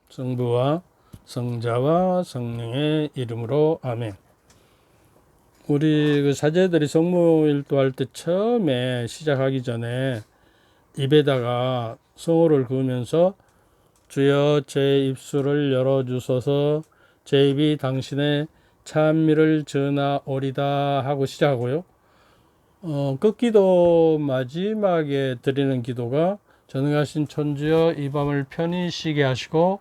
성부와 성자와 성령의 이름으로 아멘. 우리 사제들이 성모일도 할 때 처음에 시작하기 전에 입에다가 성호를 그으면서 주여 제 입술을 열어주소서 제 입이 당신의 찬미를 전하오리다 하고 시작하고요. 끝기도 마지막에 드리는 기도가 전능하신 천주여 이 밤을 편히 쉬게 하시고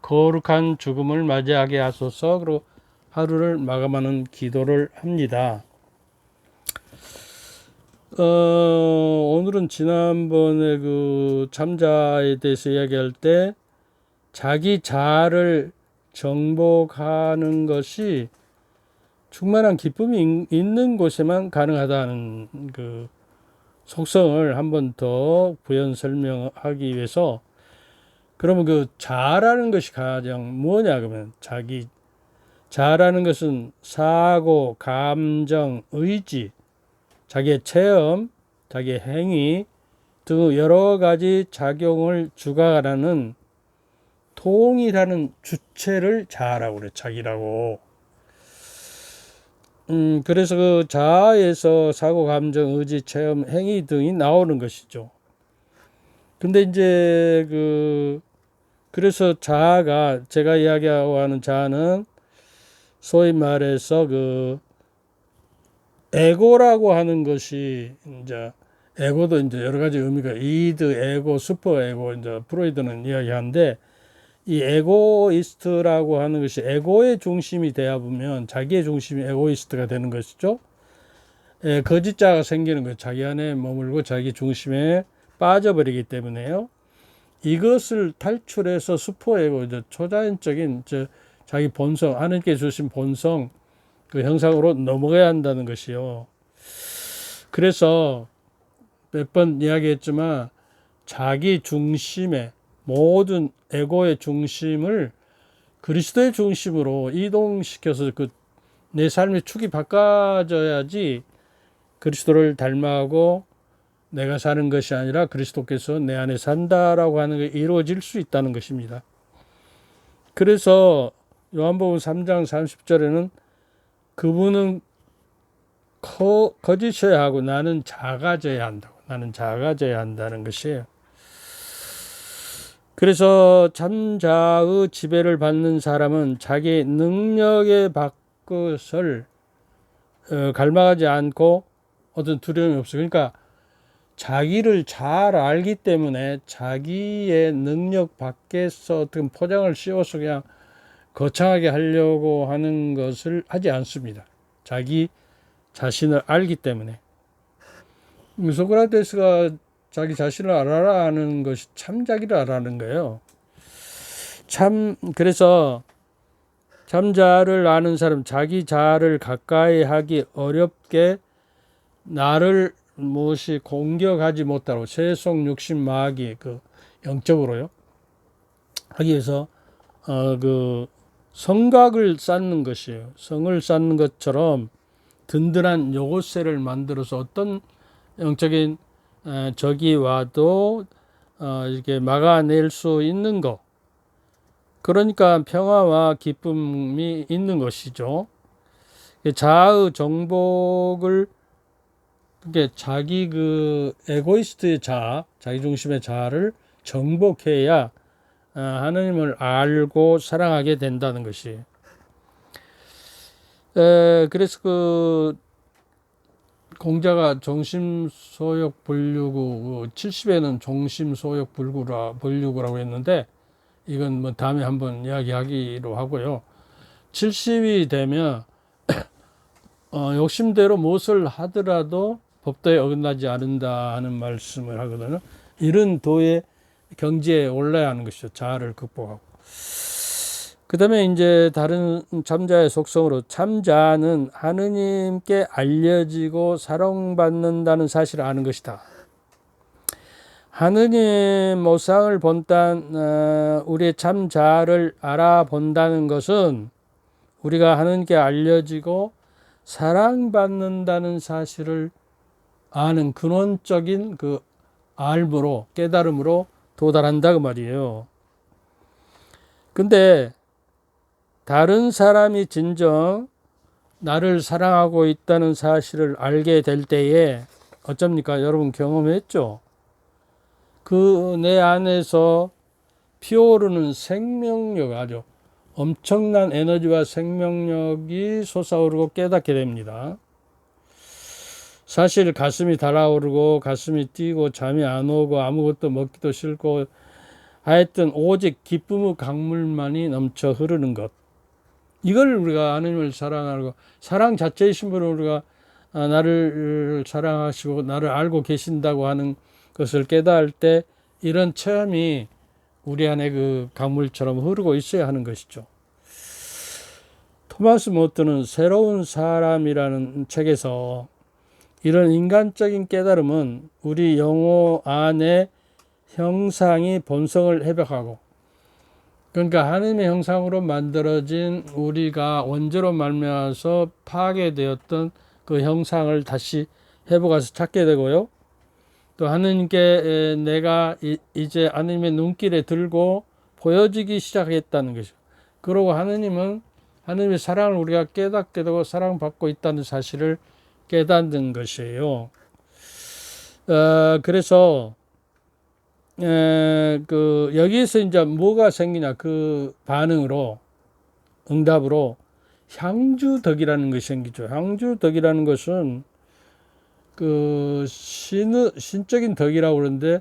거룩한 죽음을 맞이하게 하소서. 그리고 하루를 마감하는 기도를 합니다. 오늘은 지난번에 그 참자에 대해서 이야기할 때 자기 자아를 정복하는 것이 충만한 기쁨이 있는 곳에만 가능하다는 그 속성을 한 번 더 부연 설명하기 위해서, 그러면 그 자아라는 것이 가장 뭐냐 그러면 자아라는 것은 사고, 감정, 의지, 자기의 체험, 자기의 행위 등 여러 가지 작용을 주관하는 통이라는 주체를 자아라고 그래. 자기라고. 그래서 그 자아에서 사고, 감정, 의지, 체험, 행위 등이 나오는 것이죠. 근데 이제 그래서 자아가, 제가 이야기하고 하는 자아는 소위 말해서 에고라고 하는 것이, 이제 에고도 이제 여러 가지 의미가 이드, 에고, 슈퍼 에고, 이제 프로이드는 이야기하는데, 이 에고이스트라고 하는 것이 에고의 중심이 되어 보면 자기의 중심이 에고이스트가 되는 것이죠. 거짓자가 생기는 거예요. 자기 안에 머물고 자기 중심에 빠져버리기 때문에요. 이것을 탈출해서 슈퍼에고, 초자연적인 자기 본성, 하나님께 주신 본성, 그 형상으로 넘어가야 한다는 것이요. 그래서 몇 번 이야기했지만 자기 중심의 모든 에고의 중심을 그리스도의 중심으로 이동시켜서 내 삶의 축이 바꿔져야지 그리스도를 닮아가고 내가 사는 것이 아니라 그리스도께서 내 안에 산다라고 하는 게 이루어질 수 있다는 것입니다. 그래서 요한복음 3장 30절에는 그분은 거짓어야 하고 나는 작아져야 한다고, 나는 작아져야 한다는 것이에요. 그래서 참자의 지배를 받는 사람은 자기 능력의 밖을 갈망하지 않고 어떤 두려움이 없어요. 그러니까 자기를 잘 알기 때문에 자기의 능력 밖에서 어떤 포장을 씌워서 그냥 거창하게 하려고 하는 것을 하지 않습니다. 자기 자신을 알기 때문에. 소크라테스가 자기 자신을 알아라 하는 것이 참 자기를 알아라는 거예요. 그래서 참자를 아는 사람, 자기 자아를 가까이 하기 어렵게 나를 무엇이 공격하지 못하고 세속 육신 마귀 영적으로요 하기 위해서 성곽을 쌓는 것이에요. 성을 쌓는 것처럼 든든한 요고세를 만들어서 어떤 영적인 적이 와도 이렇게 막아낼 수 있는 것. 그러니까 평화와 기쁨이 있는 것이죠. 자아의 정복을, 자기 에고이스트의 자아, 자기 중심의 자아를 정복해야 하나님을 알고 사랑하게 된다는 것이. 그래서 공자가 정심소욕 불유구, 70에는 정심소욕 불유구라고 했는데, 이건 뭐 다음에 한번 이야기하기로 하고요. 70이 되면 욕심대로 무엇을 하더라도 법도에 어긋나지 않는다 하는 말씀을 하거든요. 이런 도의 경지에 올라야 하는 것이죠. 자아를 극복하고. 그 다음에 이제 다른 참자의 속성으로, 참자는 하느님께 알려지고 사랑받는다는 사실을 아는 것이다. 하느님 모상을 본단 우리의 참자를 알아본다는 것은 우리가 하느님께 알려지고 사랑받는다는 사실을 아는 근원적인 알므로, 깨달음으로 도달한다 그 말이에요. 근데 다른 사람이 진정 나를 사랑하고 있다는 사실을 알게 될 때에 어쩝니까? 여러분 경험했죠? 그 내 안에서 피어오르는 생명력, 아주 엄청난 에너지와 생명력이 솟아오르고 깨닫게 됩니다. 사실 가슴이 달아오르고 가슴이 뛰고 잠이 안 오고 아무것도 먹기도 싫고 하여튼 오직 기쁨의 강물만이 넘쳐 흐르는 것. 이걸 우리가 하나님을 사랑하고 사랑 자체이신 분을 우리가 나를 사랑하시고 나를 알고 계신다고 하는 것을 깨달을 때 이런 체험이 우리 안에 그 강물처럼 흐르고 있어야 하는 것이죠. 토마스 모트는 새로운 사람이라는 책에서 이런 인간적인 깨달음은 우리 영혼 안에 형상이 본성을 회복하고, 그러니까 하나님의 형상으로 만들어진 우리가 원죄로 말미암아서 파괴되었던 그 형상을 다시 회복해서 찾게 되고요. 또 하나님께 내가 이제 하나님의 눈길에 들고 보여지기 시작했다는 것이죠. 그리고 하나님은 하나님의 사랑을 우리가 깨닫게 되고 사랑받고 있다는 사실을 깨닫는 것이에요. 그래서 여기에서 이제 뭐가 생기냐, 그 반응으로, 응답으로 향주덕이라는 것이 생기죠. 향주덕이라는 것은 그 신적인 덕이라고 그러는데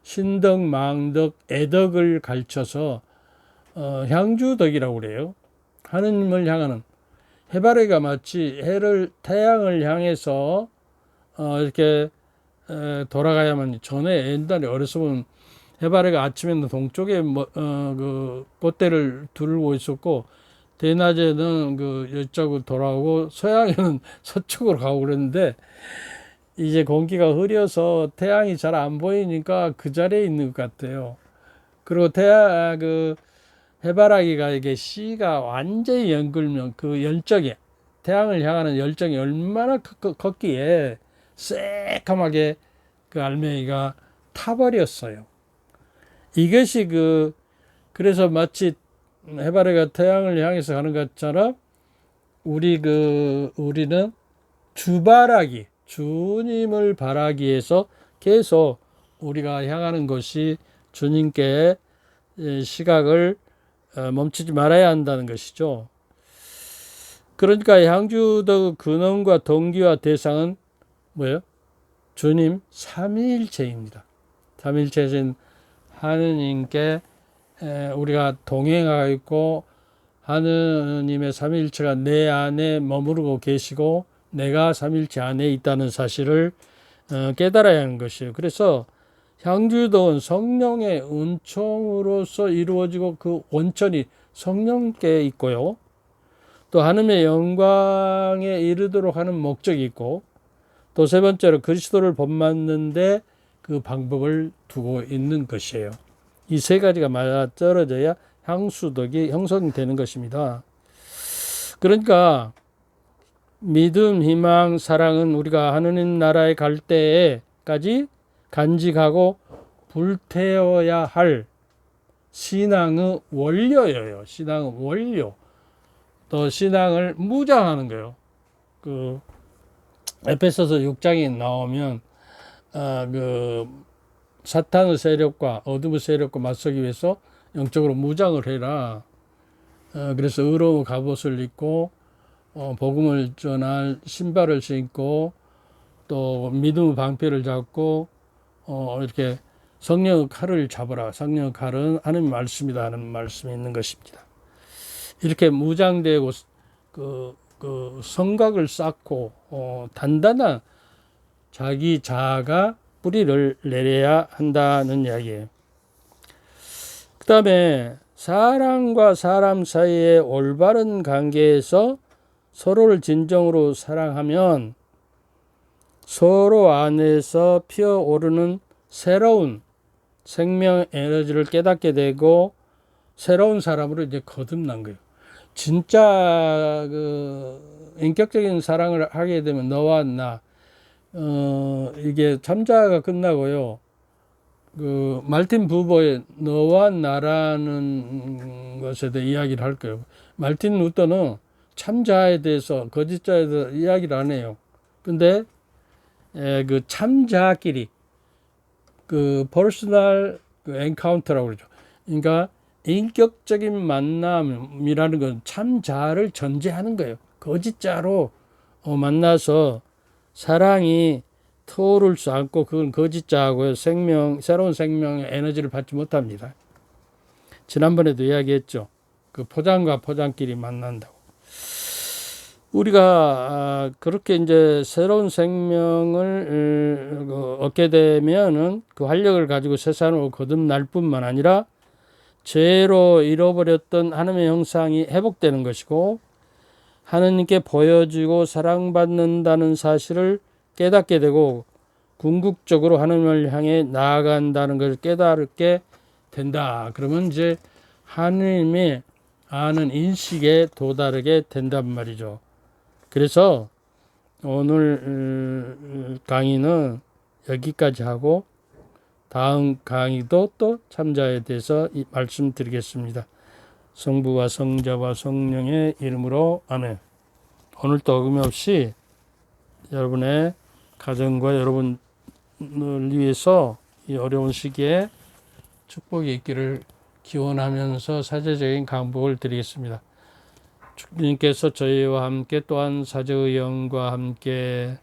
신덕, 망덕, 애덕을 가르쳐서 향주덕이라고 그래요. 하느님을 향하는, 해바라기가 마치 태양을 향해서 이렇게 돌아가야만, 전에 옛날에 어렸을 보면 해바라기가 아침에는 동쪽에 그 꽃대를 두르고 있었고 대낮에는 그 이쪽으로 돌아오고 서양에는 서쪽으로 가고 그랬는데 이제 공기가 흐려서 태양이 잘 안 보이니까 그 자리에 있는 것 같아요. 그리고 해바라기가 이게 씨가 완전히 연글면 그 열정이, 태양을 향하는 열정이 얼마나 컸기에 새까맣게 그 알맹이가 타버렸어요. 이것이 그래서 마치 해바라기가 태양을 향해서 가는 것처럼 우리는 주바라기, 주님을 바라기 위해서 계속 우리가 향하는 것이 주님께 시각을 멈추지 말아야 한다는 것이죠. 그러니까 향주의 근원과 동기와 대상은 뭐예요? 주님 삼위일체입니다. 삼위일체신 하느님께 우리가 동행하고 있고 하느님의 삼위일체가 내 안에 머무르고 계시고 내가 삼위일체 안에 있다는 사실을 깨달아야 하는 것이에요. 그래서 향주덕은 성령의 은총으로서 이루어지고 그 원천이 성령께 있고요. 또 하느님의 영광에 이르도록 하는 목적이 있고, 또 세 번째로 그리스도를 본받는데 그 방법을 두고 있는 것이에요. 이 세 가지가 맞아떨어져야 향수덕이 형성되는 것입니다. 그러니까 믿음, 희망, 사랑은 우리가 하느님 나라에 갈 때까지 간직하고 불태워야 할 신앙의 원료예요. 신앙의 원료. 또 신앙을 무장하는 거예요. 그 에베소서 6장에 나오면 사탄의 세력과 어둠의 세력과 맞서기 위해서 영적으로 무장을 해라. 그래서 의로운 갑옷을 입고 복음을 전할 신발을 신고 또 믿음의 방패를 잡고 이렇게 성령의 칼을 잡으라. 성령의 칼은 하나님의 말씀이다 하는 말씀이 있는 것입니다. 이렇게 무장되고 그 성곽을 쌓고 단단한 자기 자아가 뿌리를 내려야 한다는 이야기예요. 그 다음에 사람과 사람 사이의 올바른 관계에서 서로를 진정으로 사랑하면 서로 안에서 피어오르는 새로운 생명 에너지를 깨닫게 되고 새로운 사람으로 이제 거듭난 거예요. 진짜 인격적인 사랑을 하게 되면 너와 나 이게 참자가 끝나고요. 그 말틴 부버의 너와 나라는 것에 대해 이야기를 할 거예요. 말틴 루터는 참자에 대해서 거짓자에 대해서 이야기를 안 해요. 근데 그 참자끼리 그 퍼스널 엔카운터라고 그러죠. 그러니까 인격적인 만남이라는 건 참자를 전제하는 거예요. 거짓자로 만나서 사랑이 터오를 수 않고 그건 거짓자하고 새로운 생명의 에너지를 받지 못합니다. 지난번에도 이야기했죠. 그 포장과 포장끼리 만난다고. 우리가 그렇게 이제 새로운 생명을 얻게 되면은 그 활력을 가지고 세상으로 거듭날 뿐만 아니라 죄로 잃어버렸던 하나님의 형상이 회복되는 것이고 하나님께 보여지고 사랑받는다는 사실을 깨닫게 되고 궁극적으로 하나님을 향해 나아간다는 것을 깨닫게 된다. 그러면 이제 하나님의 아는 인식에 도달하게 된단 말이죠. 그래서 오늘 강의는 여기까지 하고 다음 강의도 또 참자에 대해서 말씀드리겠습니다. 성부와 성자와 성령의 이름으로 아멘. 오늘도 어김없이 여러분의 가정과 여러분을 위해서 이 어려운 시기에 축복이 있기를 기원하면서 사제적인 강복을 드리겠습니다. 주님께서 저희와 함께 또한 사제의 영과 함께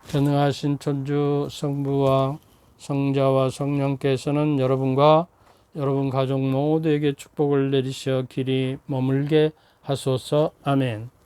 전능하신 천주 성부와 성자와 성령께서는 여러분과 여러분 가족 모두에게 축복을 내리셔 길이 머물게 하소서. 아멘.